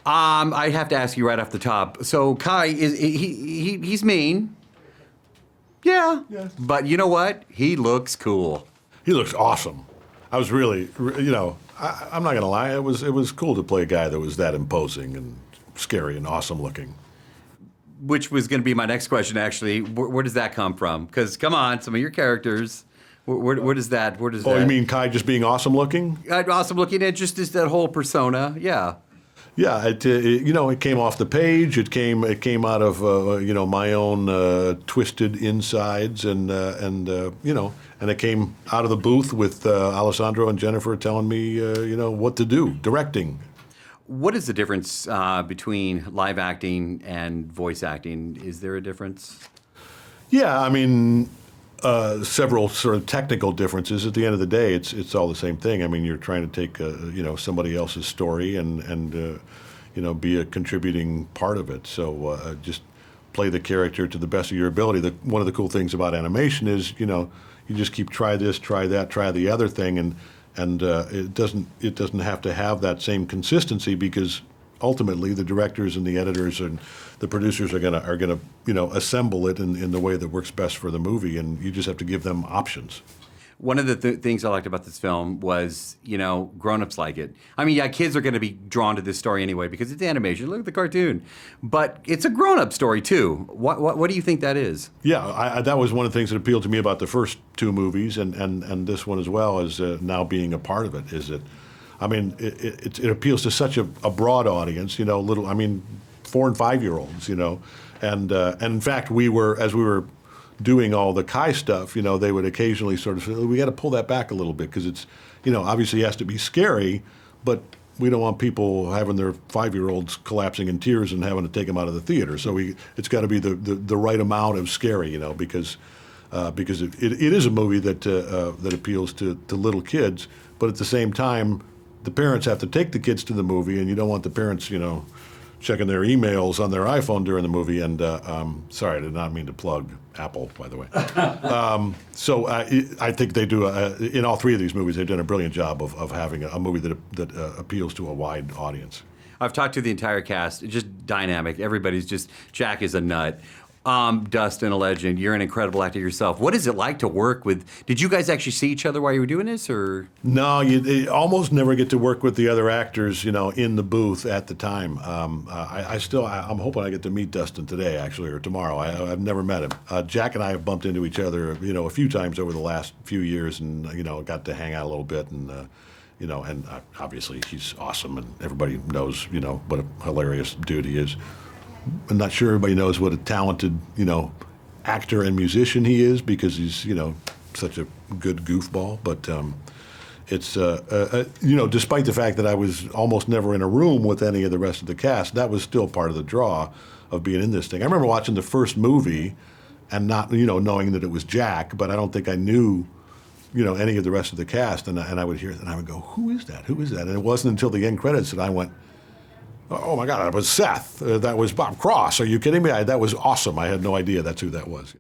I have to ask you right off the top. So Kai he's mean. Yeah. Yes. But you know what? He looks cool. He looks awesome. I was really, I'm not gonna lie. It was cool to play a guy that was that imposing and scary and awesome looking. Which was going to be my next question, actually. Where does that come from? Because come on, some of your characters. Where does that? Where does that? Oh, you mean Kai just being awesome looking? Awesome looking at just that whole persona. Yeah. Yeah, it came off the page. It came out of my own twisted insides, and it came out of the booth with Alessandro and Jennifer telling me what to do, directing. What is the difference between live acting and voice acting? Is there a difference? Yeah, I mean, several sort of technical differences. At the end of the day, it's all the same thing. I mean, you're trying to take somebody else's story and be a contributing part of it. So just play the character to the best of your ability. One of the cool things about animation is you just keep try this, try that, try the other thing, and it doesn't have to have that same consistency, because ultimately the directors and the editors and the producers are gonna assemble it in the way that works best for the movie, and you just have to give them options. One of the things I liked about this film was, grown-ups like it. I mean, yeah, kids are going to be drawn to this story anyway because it's animation. Look at the cartoon. But it's a grown-up story, too. What do you think that is? Yeah, that was one of the things that appealed to me about the first two movies, and this one as well, is now being a part of it. Is that, I mean, it appeals to such a broad audience, 4 and 5-year-olds, and in fact, as we were doing all the Kai stuff, they would occasionally sort of say, we got to pull that back a little bit, because it's, obviously it has to be scary, but we don't want people having their 5-year-olds collapsing in tears and having to take them out of the theater. So it's got to be the right amount of scary, because it is a movie that appeals to little kids, but at the same time, the parents have to take the kids to the movie, and you don't want the parents, checking their emails on their iPhone during the movie. And sorry, I did not mean to plug Apple, by the way. So I think they do, in all three of these movies, they've done a brilliant job of having a movie that appeals to a wide audience. I've talked to the entire cast. It's just dynamic. Everybody's just, Jack is a nut. Dustin, a legend. You're an incredible actor yourself. What is it like to work with? Did you guys actually see each other while you were doing this, or? No, you almost never get to work with the other actors, in the booth at the time. I'm hoping I get to meet Dustin today, actually, or tomorrow. I've never met him. Jack and I have bumped into each other, a few times over the last few years, and got to hang out a little bit, and and obviously he's awesome, and everybody knows, what a hilarious dude he is. I'm not sure everybody knows what a talented, actor and musician he is, because he's, such a good goofball. But it's, despite the fact that I was almost never in a room with any of the rest of the cast, that was still part of the draw of being in this thing. I remember watching the first movie and not, knowing that it was Jack, but I don't think I knew, any of the rest of the cast. And I would hear it and I would go, who is that? Who is that? And it wasn't until the end credits that I went, oh my God, that was Seth. That was Bob Cross. Are you kidding me? That was awesome. I had no idea that's who that was.